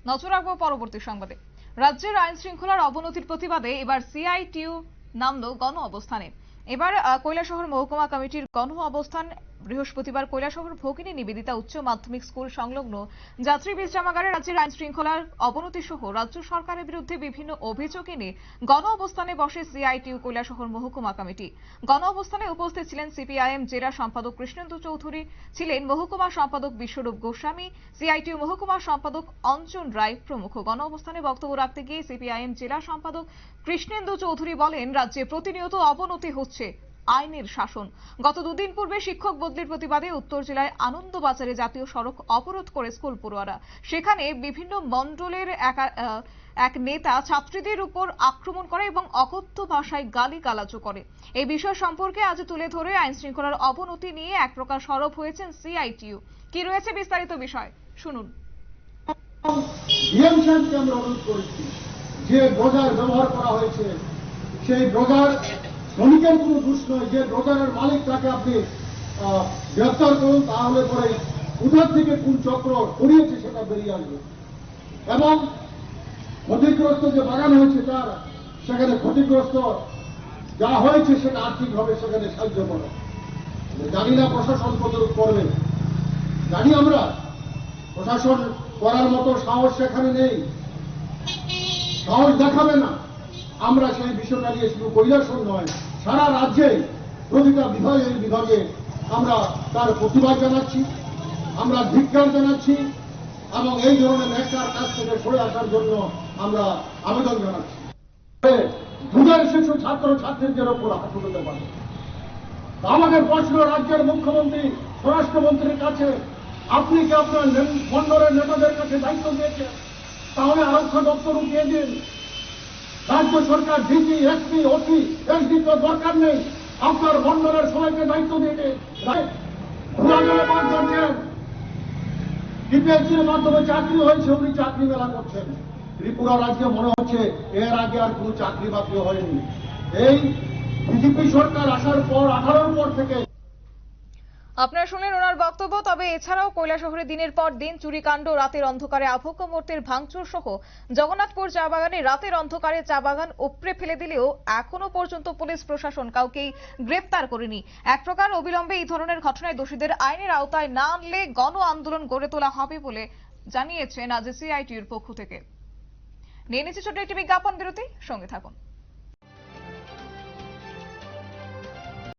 নজর রাখবো পরবর্তী সংবাদে। রাজ্যের আইন শৃঙ্খলার অবনতির প্রতিবাদে এবার সিআইটিইউ নামলো গণ অবস্থানে। এবার কৈলাসহর মহকুমা কমিটির গণ অবস্থান বৃহস্পতিবার কৈলাসহর ভগিনী নিবেদিতা উচ্চ মাধ্যমিক স্কুল সংলগ্ন যাত্রী বিশ্রামাগারে রাজ্যের আইন শৃঙ্খলার অবনতি সহ রাজ্য সরকারের বিরুদ্ধে বিভিন্ন অভিযোগ এনে গণ অবস্থানে বসে সিআইটিইউ কৈলাসহর মহকুমা কমিটি। গণ অবস্থানে উপস্থিত ছিলেন সিপিআইএম জেলা সম্পাদক কৃষ্ণেন্দু চৌধুরী, ছিলেন মহকুমা সম্পাদক বিশ্বরূপ গোস্বামী, সিআইটিইউ মহকুমা সম্পাদক অঞ্জন রায় প্রমুখ। গণ অবস্থানে বক্তব্য রাখতে গিয়ে সিপিআইএম জেলা সম্পাদক কৃষ্ণেন্দু চৌধুরী বলেন, রাজ্যে প্রতিনিয়ত অবনতি হচ্ছে আইনের শাসন। গত দুদিন পূর্বে শিক্ষক বদলির প্রতিবাদে উত্তর জেলায় আনন্দবাজারে জাতীয় সড়ক অবরোধ করে স্কুল পড়ুয়ারা। সেখানে বিভিন্ন মণ্ডলের এক নেতা ছাত্রীদের উপর আক্রমণ করে এবং অকথ্য ভাষায় গালিগালাজও করে। এই বিষয় সম্পর্কে আজ তুলে ধরে আইন শৃঙ্খলার অবনতি নিয়ে এক প্রকার সরব হয়েছেন সিআইটিইউ। কি রয়েছে বিস্তারিত বিষয় শুনুন। যে ব্রোজার ব্যবহার করা হয়েছে সেই ব্রোজার শ্রমিকের কোনো দোষ নয়। যে ব্রোজারের মালিক তাকে আপনি গ্রেফতার করুন, তাহলে পরে কোথার থেকে কোন চক্র করিয়েছে সেটা বেরিয়ে আসবে। এবং ক্ষতিগ্রস্ত যে বাগান হয়েছে তার সেখানে ক্ষতিগ্রস্ত যা হয়েছে সেটা আর্থিকভাবে সেখানে সাহায্য করা। জানি না প্রশাসন কতটুকু করবে, জানি আমরা প্রশাসন করার মতো সাহস সেখানে নেই, সাহস দেখাবে না। আমরা সেই বিষয়টা নিয়ে শুধু কৈলাসহর নয়, সারা রাজ্যে প্রতিটা বিভাগে আমরা তার প্রতিবাদ জানাচ্ছি, আমরা ধিক্কার জানাচ্ছি এবং এই ধরনের নেতার কাছ থেকে সরে আসার জন্য আমরা আবেদন জানাচ্ছি। দুধের শিশু ছাত্র ছাত্রীদের ওপর হাত তুলতে পারে। আমাদের প্রশ্ন রাজ্যের মুখ্যমন্ত্রী স্বরাষ্ট্রমন্ত্রীর কাছে, আপনি কি আপনার মন্ডলের নেতাদের কাছে দায়িত্ব দিয়েছেন? তাহলে আরক্ষা দপ্তর উঠিয়ে দিন। রাজ্য সরকার ডিজি, এসপি, ওসি, এসডি তো দরকার নেই, আপনার মন্ডলের সবাইকে দায়িত্ব দিয়ে দিন। ডিপিএসসির মাধ্যমে চাকরি হয়েছে, উনি চাকরি মেলা করছেন। ত্রিপুরা রাজ্যে মনে হচ্ছে এর আগে আর কোন চাকরি বাকরি হয়নি। এই বিজেপি সরকার আসার পর 18 পর থেকে আপনারা শুনলেন ওনার বক্তব্য। তবে এছাড়াও কৈলাসহরে দিনের পর দিন চুরিকাণ্ড, রাতের অন্ধকারে আভোগ্য মূর্তির ভাঙচুর সহ জগন্নাথপুর চা বাগানে রাতের অন্ধকারে চা বাগান উপড়ে ফেলে দিলেও এখনো পর্যন্ত পুলিশ প্রশাসন কাউকেই গ্রেপ্তার করেনি। এক প্রকার অবিলম্বে এই ধরনের ঘটনায় দোষীদের আইনের আওতায় না আনলে গণ আন্দোলন গড়ে তোলা হবে বলে জানিয়েছেন আজ সিআইটিইউর পক্ষ থেকে। নিয়ে নিচ্ছে ছোট্ট একটি বিজ্ঞাপন বিরতি, সঙ্গে থাকুন।